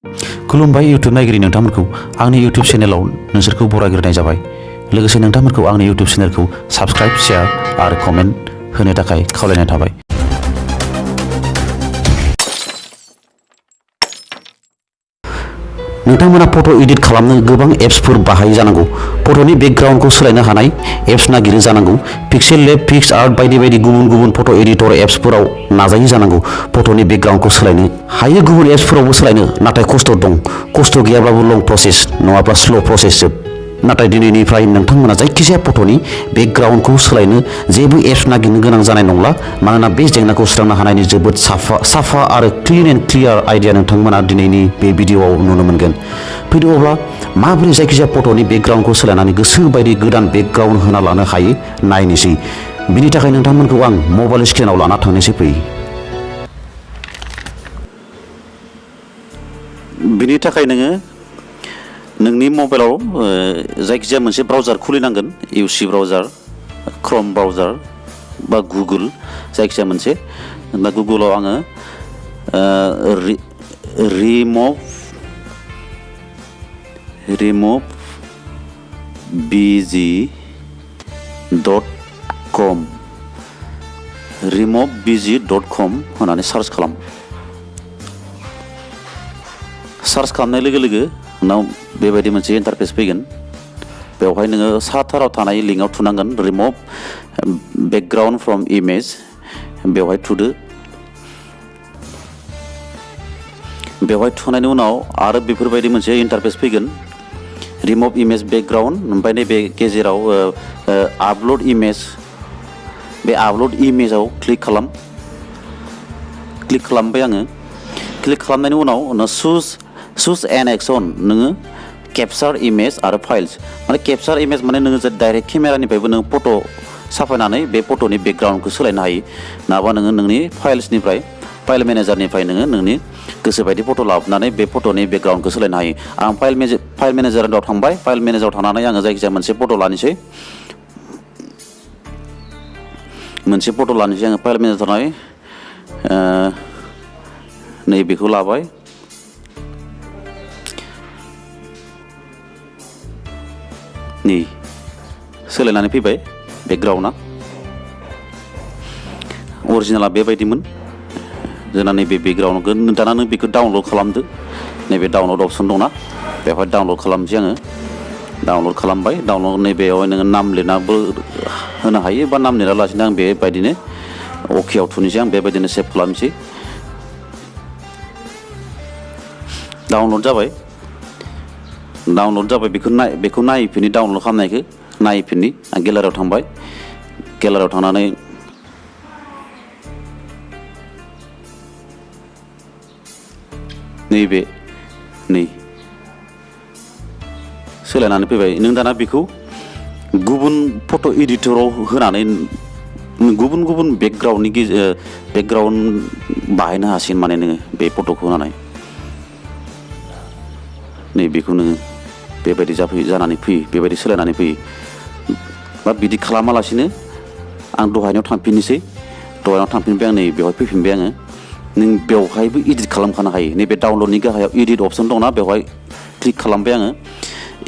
खुलुमबाय यूट्यूब नायगिरि नोंथांमोनखौ आंनि यूट्यूब चेनेलाव नोंसोरखौ बरायग्रोनाय जाबाय। लोगोसे नोंथांमोनखौ आंनि यूट्यूब चेनेलखौ साबस्क्राइब, शेयार आरो कमेन्ट होनो थाखाय खावलायनाय थाबाय। नोंथांमोना फट' एडिट खालामनो गोबां एप्सफोर बाहायो जानांगौ। फट'नि बेकग्राउन्डखौ सोलायनो हानाय एप्स नागिरो जानांगौ। पिक्सेल लेब, पिक्स आर्ट बायदि बायदि गुबुन गुबुन फट' एडिटर एप्सफोराव नाजायो जानांगौ। फट'नि बेकग्राउन्डखौ सोलायनो हायो गुबुन एप्सफोरावबो सोलायनो, नाथाय खस्थ' दं। खस्थ' गैयाब्लाबो लं प्रसेस नङाब्ला स्ल' प्रसेस जोब। नाथाय दिनैनिफ्राय नोंथांमोना जायखिजाया फट'नि बेकग्राउन्डखौ सोलायनो जेबो एप्स नागिरनो गोनां जानाय नंला, मानोना बे जेंनाखौ सुस्रांनो हानायनि जोबोद साफा आरो क्लिन एन्ड क्लियार आइडिया नोंथांमोना दिनैनि बे भिडिअ'आव नुनो मोनगोन। फैदो अब्ला माबोरै जायखिजाया फट'नि बेकग्राउन्डखौ सोलायनानै गोसो बायदि गोदान बेकग्राउन्ड होना लानो हायो नायनोसै। बिनि थाखाय नोंथांमोनखौ आं मबाइल स्क्रिनाव लाना थांनोसै फै। बिनि थाखाय नोङो नोंनि मबाइलाव जायखिजाया मोनसे ब्राउजार खुलिनांगोन। इउसि ब्राउजार, क्रम ब्राउजार बा गुगोल जायखिजाया मोनसे। दा गुगोलाव आङो removebg.com होनानै सार्च खालाम। सार्च खालामनाय लोगो लोगो उनाव बेबायदि मोनसे इन्टारफेस फैगोन। बेवहाय नोङो साथाराव थानाय लिंकआव थुनांगोन, रिमुभ बेकग्राउन्ड फ्रम इमेज। बेवहाय थुदो। बेवहाय थुनायनि उनाव आरो बेफोरबायदि मोनसे इन्टारफेस फैगोन, रिमुभ इमेज बेकग्राउन्ड। ओमफ्राय नैबे गेजेराव आपल'ड इमेज, बे आपल'ड इमेजाव क्लिक खालाम। क्लिक खालामबाय आङो। क्लिक खालामनायनि उनाव चुज एन एक्सन, नोङो केपचार इमेज आरो फाइल्स। माने केपचार इमेज माने नोङो डाइरेक्ट केमेरानिफ्रायबो नों फट' साफायनानै बे फट'नि बेकग्राउन्डखौ सोलायनो हायो। नङाबा नोङो नोंनि फाइल्सनिफ्राय, फाइल मेनेजारनिफ्राय नोङो नोंनि गोसोबायदि फट' लाबोनानै बे फट'नि बेकग्राउन्डखौ सोलायनो हायो। आं फाइल मेनेजाराव थांबाय। फाइल मेनेजाराव थांनानै आङो जायखिजाया मोनसे फट' लानोसै। आङो फाइल मेनेजाराव थांनानै नैबेखौ लाबाय। नै सोलायनानै फैबाय बेकग्राउन्डआ। अरिजिनेला बेबायदिमोन। जोंना नैबे बेकग्राउन्डखौ दाना नों बेखौ डाउनलड खालामदो। नैबे डाउनलड अप्सन दंना, बेवहाय डाउनलड खालामसै आङो। डाउनलड खालामबाय। डाउनलड नैबेयावहाय नोङो नाम लिरनाबो होनो हायो बा नाम लिरालासिनो आं बेबायदिनो अकेआव थुनोसै। आं बेबायदिनो सेभ खालामसै। डाउनलड जाबाय। बेखौ नायफिननि, डाउनलड खालामनायखौ नायफिननि। आं गेलारियाव थांबाय। गेलारियाव थांनानै नै सोलायनानै फैबाय। नों दाना बेखौ गुबुन फट' एडिटराव होनानै गुबुन गुबुन बेकग्राउन्ड बाहायनो हासिगोन। माने नोङो बे फट'खौ होनानै नैबेखौ नोङो बेबायदि जानानै फैयो, बेबायदि सोलायनानै फैयो। बा बिदि खालामालासिनो आं दहायनायाव थांफिननोसै। दहायनायाव थांफिनबाय आं, नै बेवहाय फैफिनबाय आङो। नों बेवहायबो एडिट खालामखानो हायो। नैबे डाउनलडनि गाहायाव एडिट अप्सन दंना, बेवहाय क्लिक खालामबाय आङो।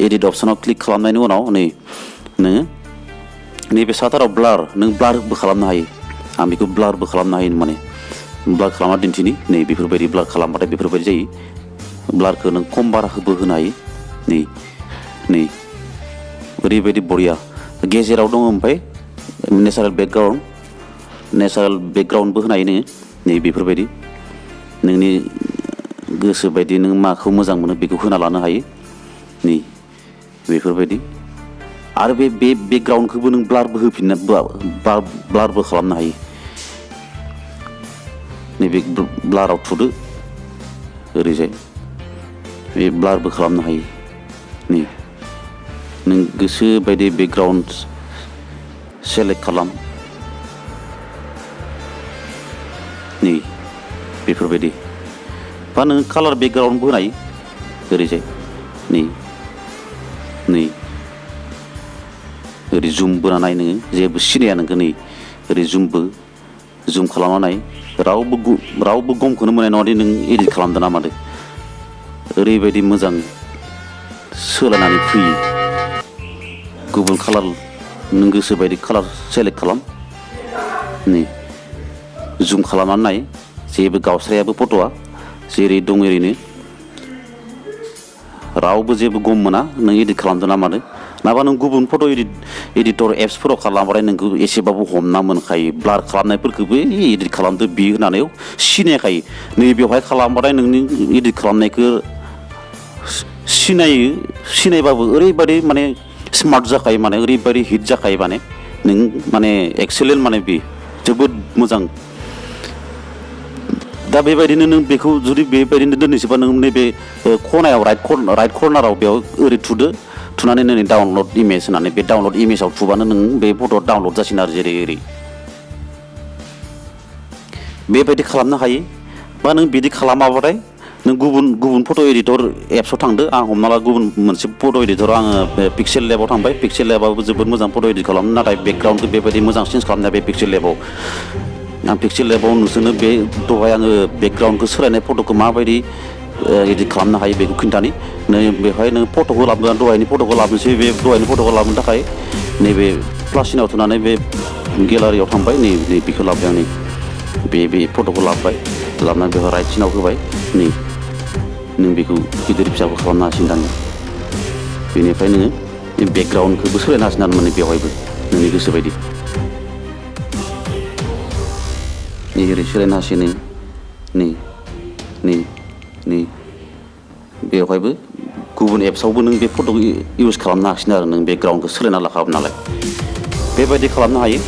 एडिट अप्सनाव क्लिक खालामनायनि उनाव नोङो नैबे साथाराव नों ब्लारबो खालामनो हायो। आं बेखौ ब्लारबो खालामनो हायो। माने ब्लार खालामना दिन्थिनि। नै बेफोरबायदि ब्लार खालामबाथाय बेफोरबायदि जायो। ब्लारखौ नों खम बाराबो होनो हायो। नै ओरैबायदि बरिया। गेजेराव दङ ओमफ्राय नेचारेल बेकग्राउन्डबो होनो हायो नोङो। नै बेफोरबायदि नोंनि गोसो बायदि नों माखौ मोजां मोनो बेखौ होना लानो हायो। नै बेफोरबायदि। आरो बे बेकग्राउन्डखौबो नों ब्लारबो खालामनो हायो। नैबे ब्लाराव थुदो ओरैजाय। बे ब्लारबो खालामनो हायो। नै नों गोसो बायदि बेकग्राउन्ड सेलेक्ट खालाम। नै बेफोरबायदि। बा नों कालार बेकग्राउन्डबो होनो हायो ओरैजाय। नै ओरै जुमबो नाय, नोङो जेबो सिनाया नोंखौ। नै ओरै जुम खालामना नाय। रावबो गमखौनो मोननाय नङा दि नों एडिट खालामदों ना मादो। ओरैबायदि मोजां सोलायनानै फैयो गुबुन कालार नों गोसो बायदि कालार सेलेक्ट खालाम नै जुम खालामनानै नाय जेबो गावस्रायाबो फट'आ जेरै दं ओरैनो रावबो जेबो गम मोना नों एडिट खालामदों ना मादों नाबा नों गुबुन फट' एडिटर एप्सफोराव खालामबाथाय नोंखौ एसेबाबो हमना मोनखायो ब्लार खालामनायफोरखौबो एडिट खालामदो बि होननानै सिनायखायो नै बेवहाय खालामबाथाय नोंनि एडिट खालामनायखौ सिनायबाबो ओरैबायदि माने स्मार्ट जाखायो माने ओरैबायदि हिट जाखायो माने नों माने एक्सेलेन्ट माने बे जोबोद मोजां दा बेबायदिनो नों बेखौ जुदि बेबायदिनो दोननोसोबा नों नैबे खनायाव राइट कर्नाराव बेयाव ओरै थुदो थुनानै नै डाउनलड इमेज होननानै बे डाउनलड इमेजाव थुबानो नों बे फट'आ डाउनलड जासिगोन आरो जेरै ओरै बेबायदि खालामनो हायो बा नों बिदि खालामाबाथाय नों गुबुन फट' एडिटर एप्सआव थांदो आं हमना ला गुबुन मोनसे फट' एडिटर आङो पिक्सेल लेबाव थांबाय पिक्सेल लेबाबो जोबोद मोजां फट' एडिट खालामो नाथाय बेकग्राउन्डखौ बेबायदि मोजां चेन्ज खालामनाया बे पिक्सेल लेबाव आं पिक्सेल लेबाव नोंसोरनो बे दहाय आङो बेकग्राउन्डखौ सोलायनाय फट'खौ माबायदि एडिट खालामनो हायो बेखौ खिन्थानि नै बेवहाय नों फट'खौ लाबोना दहायनि फट'खौ लाबोनोसै बे दहायनि फट'खौ लाबोनो थाखाय नैबे प्लास सिनाव थुनानै बे गेलारियाव थांबाय नै बेखौ लाबोबाय आं नै बे फट'खौ लाबोनानै बेवहाय राइट सिनाव होबाय नै नों बेखौ गिदिर फिसाबो खालामनो हासिगोन दानिया बेनिफ्राय नोङो बेकग्राउन्डखौबो सोलायनो हासिगोन आरो माने बेवहायबो नोंनि गोसो बायदि नै ओरै सोलायनो हासिगोन नै बेवहायबो गुबुन एप्सआवबो नों बे फट'खौ इउज खालामनो हासिगोन आरो नों बेकग्राउन्डखौ सोलायना लाखाबाय नालाय बेबायदि खालामनो हायो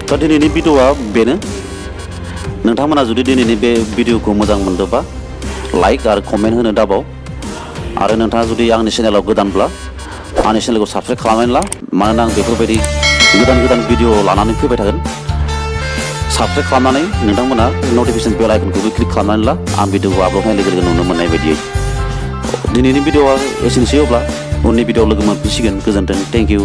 दा दिनैनि भिडिअ'आ बेनो नोंथांमोना जुदि दिनैनि बे भिडिअ'खौ मोजां मोनदोंबा लाइक आरो कमेन्ट होनो दाबाव आरो नोंथाङा जुदि आंनि चेनेलाव गोदानब्ला आंनि चेनेलखौ साबस्क्राइब खालामनानै ला मानोना आं बेफोरबायदि गोदान भिडिअ लानानै फैबाय थागोन साबस्क्राइब खालामनानै नोंथांमोना नटिफिकेसन बेल आइकनखौबो क्लिक खालामनानै ला आं भिडिअ'खौ आपल'ड होनाय लोगो लोगो नुनो मोननाय बायदियै दिनैनि भिडिअ'आ एसेनोसै अब्ला उननि भिडिअ'आव लोगो मोनफिनसिगोन गोजोन्थों थेंक इउ